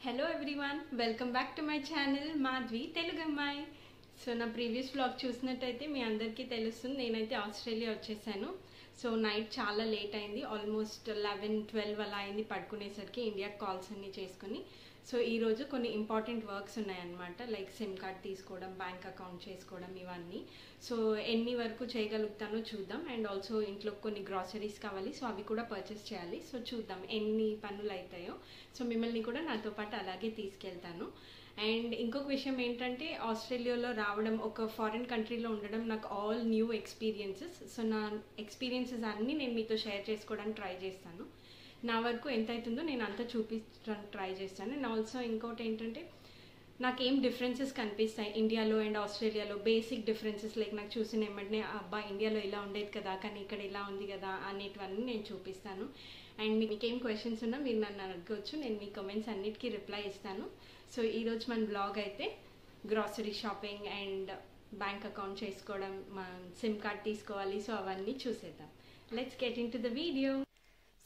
Hello everyone, welcome back to my channel Madhavi Telugu అమ్మాయి. So నా previous vlog చూసినట్టయితే మీ అందరికీ తెలుస్తుంది, నేనైతే ఆస్ట్రేలియా వచ్చేసాను. సో నైట్ చాలా లేట్ అయింది, ఆల్మోస్ట్ 11-12 అలా అయింది పడుకునేసరికి, ఇండియాకి కాల్స్ అన్నీ చేసుకుని. సో ఈరోజు కొన్ని ఇంపార్టెంట్ వర్క్స్ ఉన్నాయన్నమాట, లైక్ సిమ్ కార్డ్ తీసుకోవడం, బ్యాంక్ అకౌంట్ చేసుకోవడం, ఇవన్నీ. సో ఎన్ని వరకు చేయగలుగుతానో చూద్దాం. అండ్ ఆల్సో ఇంట్లో కొన్ని గ్రాసరీస్ కావాలి, సో అవి కూడా పర్చేస్ చేయాలి. సో చూద్దాం ఎన్ని పనులు అవుతాయో. సో మిమ్మల్ని కూడా నాతో పాటు అలాగే తీసుకెళ్తాను. అండ్ ఇంకొక విషయం ఏంటంటే, ఆస్ట్రేలియాలో రావడం, ఒక ఫారిన్ కంట్రీలో ఉండడం నాకు ఆల్ న్యూ ఎక్స్పీరియన్సెస్. సో నా ఎక్స్పీరియన్సెస్ అన్నీ నేను మీతో షేర్ చేసుకోవడానికి ట్రై చేస్తాను. నా వరకు ఎంత అవుతుందో నేను అంతా చూపించడానికి ట్రై చేస్తాను. అండ్ ఆల్సో ఇంకోటి ఏంటంటే, నాకేం డిఫరెన్సెస్ కనిపిస్తాయి ఇండియాలో అండ్ ఆస్ట్రేలియాలో, బేసిక్ డిఫరెన్సెస్. లైక్ నాకు చూసిన ఏమంటే, అబ్బా ఇండియాలో ఇలా ఉండేది కదా కానీ ఇక్కడ ఇలా ఉంది కదా అనేటివన్నీ నేను చూపిస్తాను. అండ్ మీకేం క్వశ్చన్స్ ఉన్నా మీరు నన్ను అడగవచ్చు, నేను మీ కామెంట్స్ అన్నిటికీ రిప్లై ఇస్తాను. సో ఈరోజు మన బ్లాగ్ అయితే grocery shopping and bank account చేసుకోవడం, సిమ్ కార్డ్ తీసుకోవాలి, సో అవన్నీ చూసేద్దాం. Let's get in to the video.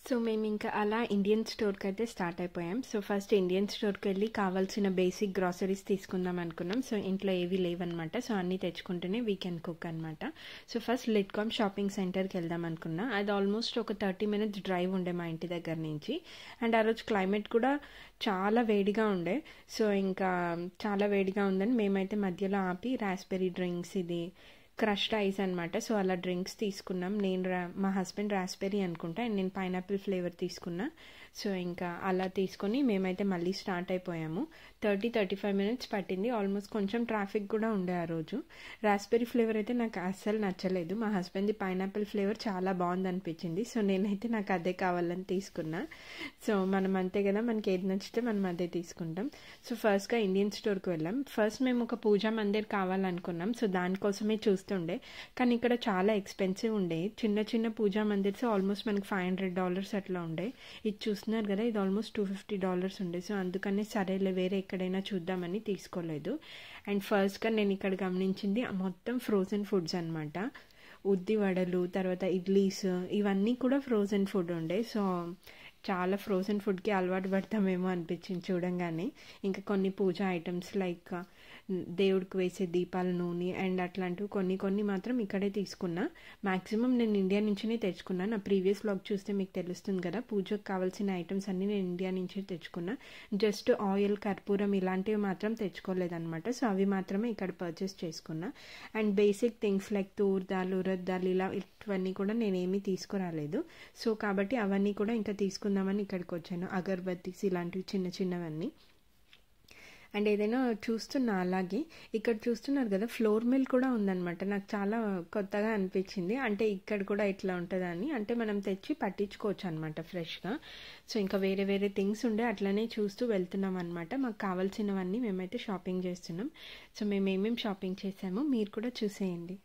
So మేము ఇంకా అలా ఇండియన్ స్టోర్కి అయితే స్టార్ట్ అయిపోయాం. సో ఫస్ట్ ఇండియన్ స్టోర్కి వెళ్ళి కావాల్సిన బేసిక్ గ్రాసరీస్ తీసుకుందాం అనుకున్నాం. సో ఇంట్లో ఏవి లేవన్నమాట, సో అన్నీ తెచ్చుకుంటేనే వీ కెన్ కుక్ అనమాట. సో ఫస్ట్ లిట్కామ్ షాపింగ్ సెంటర్కి వెళ్దాం అనుకున్నా. అది ఆల్మోస్ట్ ఒక 30 minutes డ్రైవ్ ఉండే మా ఇంటి దగ్గర నుంచి. అండ్ ఆ రోజు క్లైమేట్ కూడా చాలా వేడిగా ఉండే. సో ఇంకా చాలా వేడిగా ఉందని మేమైతే మధ్యలో ఆపి రాస్బెర్రీ డ్రింక్స్, ఇది క్రష్డ్ ఐస్ అనమాట, సో అలా డ్రింక్స్ తీసుకున్నాం. మా హస్బెండ్ రాస్బెర్రీ అనుకుంటా, అండ్ నేను పైనాపిల్ ఫ్లేవర్ తీసుకున్నా. సో ఇంకా అలా తీసుకొని మేమైతే మళ్ళీ స్టార్ట్ అయిపోయాము. 30-35 minutes పట్టింది. ఆల్మోస్ట్ కొంచెం ట్రాఫిక్ కూడా ఉండే ఆ రోజు. రాస్బెర్రీ ఫ్లేవర్ అయితే నాకు అస్సలు నచ్చలేదు. మా హస్బెండ్ది పైనాపిల్ ఫ్లేవర్ చాలా బాగుంది అనిపించింది. సో నేనైతే నాకు అదే కావాలని తీసుకున్నా. సో మనం అంతే కదా, మనకి ఏది నచ్చితే మనం అదే తీసుకుంటాం. సో ఫస్ట్గా ఇండియన్ స్టోర్కి వెళ్ళాం. ఫస్ట్ మేము ఒక పూజా మందిర్ కావాలనుకున్నాం, సో దానికోసమే చూస్తుండే. కానీ ఇక్కడ చాలా ఎక్స్పెన్సివ్ ఉండే. చిన్న చిన్న పూజా మందిర్స్ ఆల్మోస్ట్ మనకి $500 అట్లా ఉండే. ఇది చూస్తున్నారు కదా, ఇది ఆల్మోస్ట్ $250 ఉండే. సో అందుకని సరేలే వేరే ఎక్కడైనా చూద్దామని తీసుకోలేదు. అండ్ ఫస్ట్గా నేను ఇక్కడ గమనించింది మొత్తం ఫ్రోజన్ ఫుడ్స్ అనమాట. ఉద్ది వడలు, తర్వాత ఇడ్లీస్, ఇవన్నీ కూడా ఫ్రోజన్ ఫుడ్ ఉండే. సో చాలా ఫ్రోజన్ ఫుడ్కి అలవాటు పడతామేమో అనిపించింది చూడంగానే. ఇంకా కొన్ని పూజా ఐటమ్స్ లైక్ దేవుడికి వేసే దీపాల నూనె అండ్ అట్లాంటివి కొన్ని మాత్రం ఇక్కడే తీసుకున్నా. మ్యాక్సిమం నేను ఇండియా నుంచినే తెచ్చుకున్నా. నా ప్రీవియస్ వ్లాగ్ చూస్తే మీకు తెలుస్తుంది కదా, పూజకు కావాల్సిన ఐటమ్స్ అన్నీ నేను ఇండియా నుంచే తెచ్చుకున్నా. జస్ట్ ఆయిల్, కర్పూరం ఇలాంటివి మాత్రం తెచ్చుకోలేదన్నమాట. సో అవి మాత్రమే ఇక్కడ పర్చేస్ చేసుకున్నా. And basic things like Toor dal, urad dal, ఇలా ఇవన్నీ కూడా నేనేమీ తీసుకురాలేదు. సో కాబట్టి అవన్నీ కూడా ఇంకా తీసుకుందామని ఇక్కడికి వచ్చాను. అగర్బత్తీస్ ఇలాంటివి చిన్నవన్నీ. అండ్ ఏదైనా చూస్తున్నా, అలాగే ఇక్కడ చూస్తున్నారు కదా ఫ్లోర్ మిల్ కూడా ఉందన్నమాట. నాకు చాలా కొత్తగా అనిపించింది, అంటే ఇక్కడ కూడా ఇట్లా ఉంటుందని. అంటే మనం తెచ్చి పట్టించుకోవచ్చు అనమాట ఫ్రెష్గా. సో ఇంకా వేరే థింగ్స్ ఉండే, అట్లనే చూస్తూ వెళ్తున్నాం అనమాట. మాకు కావాల్సినవన్నీ మేమైతే షాపింగ్ చేస్తున్నాం. సో మేము ఏమేమి షాపింగ్ చేసామో మీరు కూడా చూసేయండి.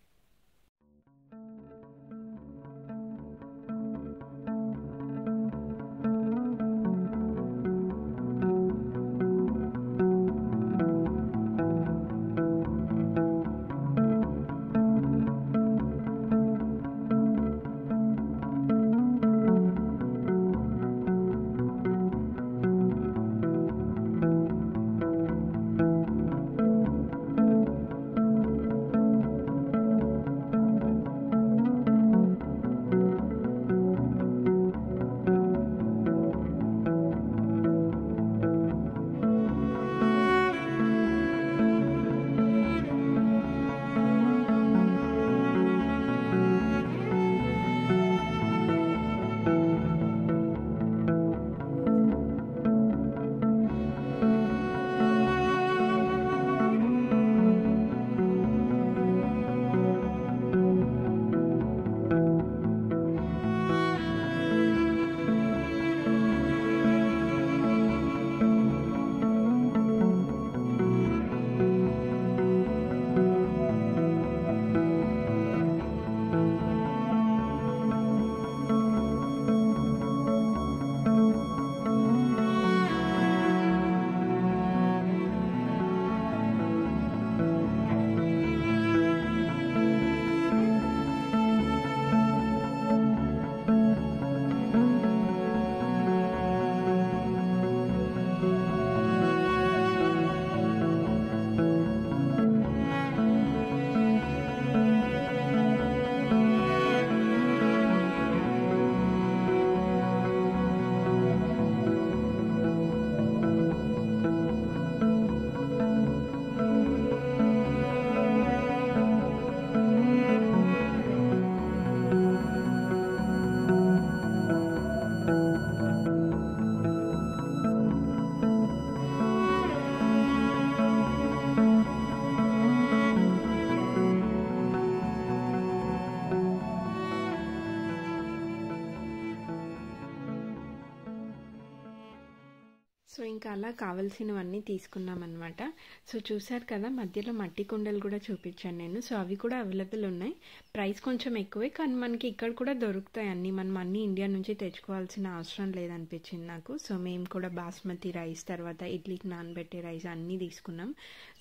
సో ఇంకా అలా కావాల్సినవన్నీ తీసుకున్నామన్నమాట. సో చూసారు కదా, మధ్యలో మట్టి కుండలు కూడా చూపించాను నేను. సో అవి కూడా అవైలబుల్ ఉన్నాయి. ప్రైస్ కొంచెం ఎక్కువే, కానీ మనకి ఇక్కడ కూడా దొరుకుతాయి అన్నీ. మనం అన్నీ ఇండియా నుంచి తెచ్చుకోవాల్సిన అవసరం లేదనిపించింది నాకు. సో మేము కూడా బాస్మతి రైస్, తర్వాత ఇడ్లీకి నానబెట్టే రైస్ అన్నీ తీసుకున్నాం.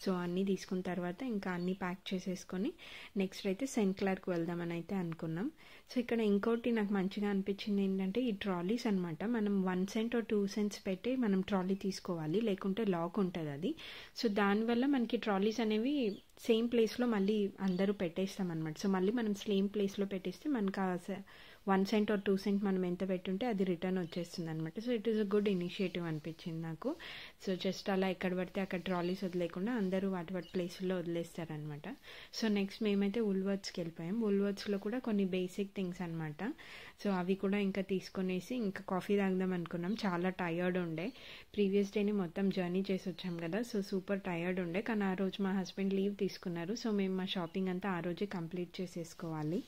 సో అన్నీ తీసుకున్న తర్వాత ఇంకా అన్నీ ప్యాక్ చేసేసుకొని నెక్స్ట్ అయితే సెయింట్ క్లార్కి వెళ్దామని అయితే అనుకున్నాం. సో ఇక్కడ ఇంకోటి నాకు మంచిగా అనిపించింది ఏంటంటే ఈ ట్రాలీస్ అనమాట. మనం 1 cent or 2 cents పెట్టి మనం ట్రాలీ తీసుకోవాలి, లేకుంటే లాక్ ఉంటుంది అది. సో దానివల్ల మనకి ట్రాలీస్ అనేవి సేమ్ ప్లేస్లో మళ్ళీ అందరూ పెట్టేస్తాం అనమాట. సో మళ్ళీ మనం సేమ్ ప్లేస్లో పెట్టేస్తే మనకు 1 cent or 2 cent మనం ఎంత పెట్టుంటే అది రిటర్న్ వచ్చేస్తుంది అనమాట. So it is a good initiative అనిపించింది నాకు. సో జస్ట్ అలా ఎక్కడ పడితే అక్కడ ట్రాలీస్ వదిలేకుండా అందరూ వాటి ప్లేస్లో వదిలేస్తారనమాట. సో నెక్స్ట్ మేమైతే వుల్వర్త్స్కి వెళ్ళిపోయాం. వుల్వర్త్స్లో కూడా కొన్ని బేసిక్ థింగ్స్ అనమాట. సో అవి కూడా ఇంకా తీసుకొనేసి ఇంకా కాఫీ తాగుదాం అనుకున్నాం. చాలా టయర్డ్ ఉండే, ప్రీవియస్ డేని మొత్తం జర్నీ చేసి వచ్చాం కదా. సో సూపర్ టయర్డ్ ఉండే, కానీ ఆ రోజు మా హస్బెండ్ లీవ్ తీసుకున్నారు. సో మేము మా షాపింగ్ అంతా ఆ రోజే కంప్లీట్ చేసేసుకోవాలి.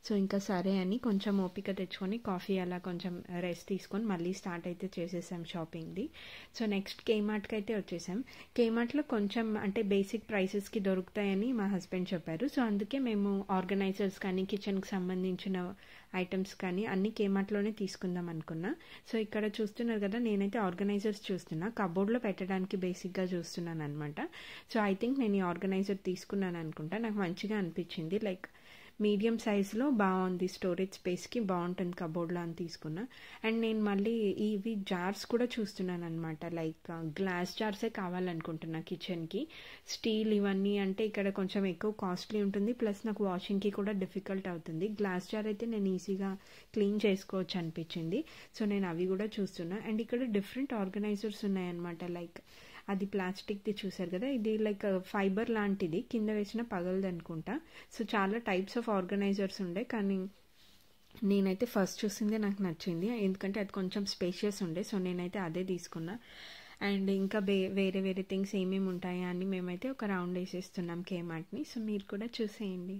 సో ఇంకా సరే అని కొంచెం ఓపిక తెచ్చుకొని కాఫీ అలా కొంచెం రెస్ట్ తీసుకొని మళ్ళీ స్టార్ట్ అయితే చేసేసాం షాపింగ్ది. సో నెక్స్ట్ కేమార్ట్కి అయితే వచ్చేసాం. కేమార్ట్లో కొంచెం అంటే బేసిక్ ప్రైసెస్కి దొరుకుతాయని మా హస్బెండ్ చెప్పారు. సో అందుకే మేము ఆర్గనైజర్స్ కానీ కిచెన్కి సంబంధించిన ఐటమ్స్ కానీ అన్ని కేమార్ట్లోనే తీసుకుందాం అనుకున్నా. సో ఇక్కడ చూస్తున్నారు కదా, నేనైతే ఆర్గనైజర్స్ చూస్తున్నా, కబోర్డ్లో పెట్టడానికి బేసిక్గా చూస్తున్నాను అనమాట. సో ఐ థింక్ నేను ఈ ఆర్గనైజర్ తీసుకున్నాను అనుకుంటా. నాకు మంచిగా అనిపించింది, లైక్ మీడియం సైజులో బాగుంది, స్టోరేజ్ స్పేస్కి బాగుంటుంది కబోర్డ్లో అని తీసుకున్నా. అండ్ నేను మళ్ళీ ఇవి జార్స్ కూడా చూస్తున్నాను అనమాట. లైక్ గ్లాస్ జార్సే కావాలనుకుంటున్నా కిచెన్కి. స్టీల్ ఇవన్నీ అంటే ఇక్కడ కొంచెం ఎక్కువ కాస్ట్లీ ఉంటుంది, ప్లస్ నాకు వాషింగ్కి కూడా డిఫికల్ట్ అవుతుంది. గ్లాస్ జార్ అయితే నేను ఈజీగా క్లీన్ చేసుకోవచ్చు అనిపించింది. సో నేను అవి కూడా చూస్తున్నా. అండ్ ఇక్కడ డిఫరెంట్ ఆర్గనైజర్స్ ఉన్నాయన్నమాట. లైక్ అది ప్లాస్టిక్ది చూసారు కదా, ఇది లైక్ ఫైబర్ లాంటిది, కింద వేసిన పగలది అనుకుంటా. సో చాలా టైప్స్ ఆఫ్ ఆర్గనైజర్స్ ఉండే, కానీ నేనైతే ఫస్ట్ చూసిందే నాకు నచ్చింది, ఎందుకంటే అది కొంచెం స్పేషియస్ ఉండే. సో నేనైతే అదే తీసుకున్నా. అండ్ ఇంకా వేరే వేరే థింగ్స్ ఏమేమి ఉంటాయా అని మేమైతే ఒక రౌండ్ వేసేస్తున్నాం కేమార్ట్ని. సో మీరు కూడా చూసేయండి.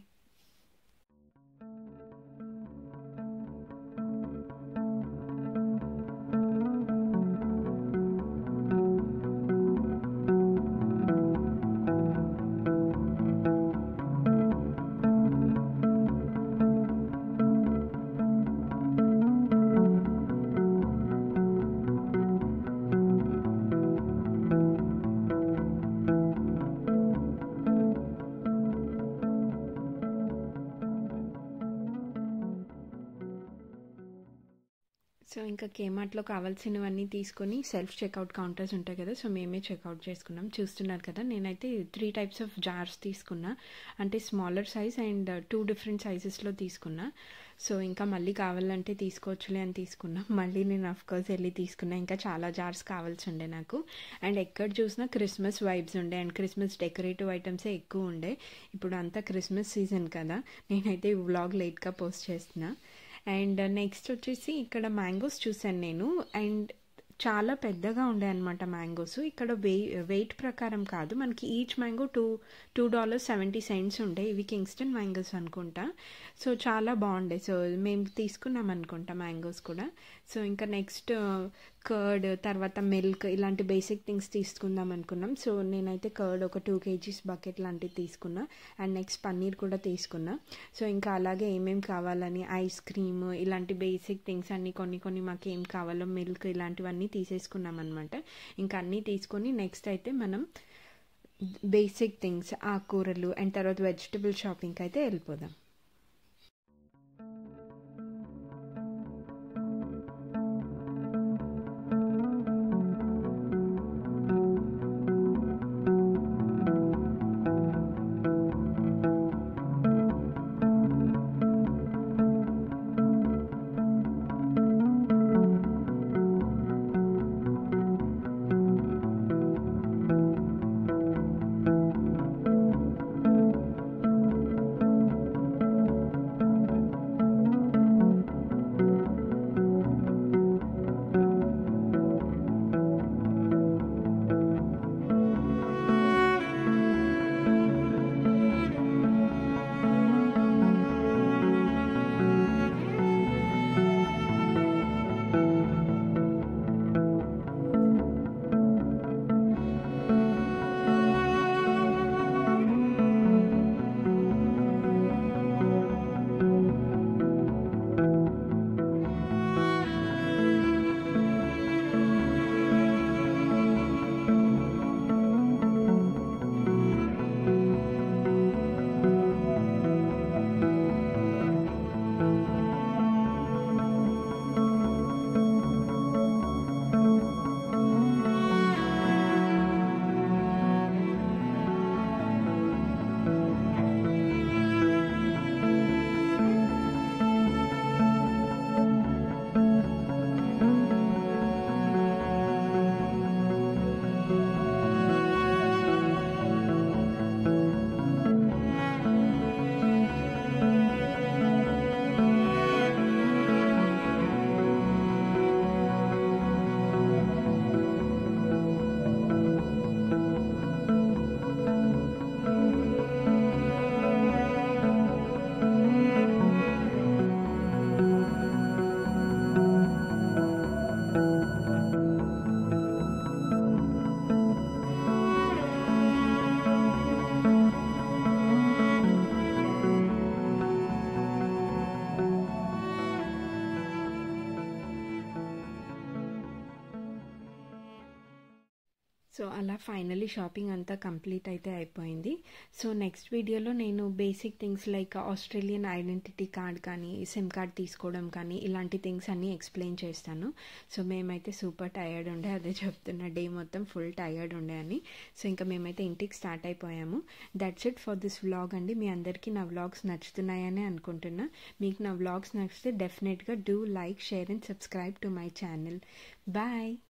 సో ఇంకా కేమార్ట్లో కావాల్సినవన్నీ తీసుకొని సెల్ఫ్ చెక్అవుట్ కౌంటర్స్ ఉంటాయి కదా, సో మేమే చెక్అవుట్ చేసుకున్నాం. చూస్తున్నారు కదా, నేనైతే 3 types ఆఫ్ జార్స్ తీసుకున్నా, అంటే స్మాలర్ సైజ్ అండ్ 2 different సైజెస్లో తీసుకున్నా. సో ఇంకా మళ్ళీ కావాలంటే తీసుకోవచ్చులే అని తీసుకున్నా. మళ్ళీ నేను అఫ్కోర్స్ వెళ్ళి తీసుకున్నా, ఇంకా చాలా జార్స్ కావాల్సి ఉండే నాకు. అండ్ ఎక్కడ చూసినా క్రిస్మస్ వైబ్స్ ఉండే, అండ్ క్రిస్మస్ డెకరేటివ్ ఐటమ్సే ఎక్కువ ఉండే. ఇప్పుడు అంతా క్రిస్మస్ సీజన్ కదా, నేనైతే ఈ వ్లాగ్ లేట్గా పోస్ట్ చేస్తున్నా. అండ్ నెక్స్ట్ వచ్చేసి ఇక్కడ మ్యాంగోస్ చూసాను నేను, అండ్ చాలా పెద్దగా ఉండే అనమాట మ్యాంగోస్. ఇక్కడ వెయిట్ ప్రకారం కాదు, మనకి ఈచ్ మ్యాంగో $2.70 ఉండే. ఇవి కింగ్స్టన్ మ్యాంగోస్ అనుకుంటా. సో చాలా బాగుండే. సో మేము తీసుకున్నాం అనుకుంటా మ్యాంగోస్ కూడా. సో ఇంకా నెక్స్ట్ కర్డ్, తర్వాత మిల్క్, ఇలాంటి బేసిక్ థింగ్స్ తీసుకుందాం అనుకున్నాం. సో నేనైతే కర్డ్ ఒక 2 kgs బకెట్ లాంటివి తీసుకున్నా. అండ్ నెక్స్ట్ పన్నీర్ కూడా తీసుకున్నా. సో ఇంకా అలాగే ఏమేమి కావాలని ఐస్ క్రీమ్, ఇలాంటి బేసిక్ థింగ్స్ అన్నీ కొన్ని మాకు ఏం కావాలో, మిల్క్, ఇలాంటివన్నీ తీసేసుకున్నాం అనమాట. ఇంకా అన్నీ తీసుకొని నెక్స్ట్ అయితే మనం బేసిక్ థింగ్స్, ఆకుకూరలు అండ్ తర్వాత వెజిటబుల్ షాపింగ్కి అయితే వెళ్ళిపోదాం. సో అలా ఫైనలీ షాపింగ్ అంతా కంప్లీట్ అయితే అయిపోయింది. సో నెక్స్ట్ వీడియోలో నేను basic things like Australian identity card కానీ సిమ్ కార్డ్ తీసుకోవడం కానీ ఇలాంటి థింగ్స్ అన్నీ ఎక్స్ప్లెయిన్ చేస్తాను. సో మేమైతే సూపర్ టయర్డ్ ఉండే, అదే చెప్తున్నా, డే మొత్తం ఫుల్ టయర్డ్ ఉండే అని. సో ఇంకా మేమైతే ఇంటికి స్టార్ట్ అయిపోయాము. That's it for this vlog అండి. మీ అందరికీ నా వ్లాగ్స్ నచ్చుతున్నాయని అనుకుంటున్నా. మీకు నా వ్లాగ్స్ నచ్చితే డెఫినెట్గా do like, share and subscribe to my channel. Bye.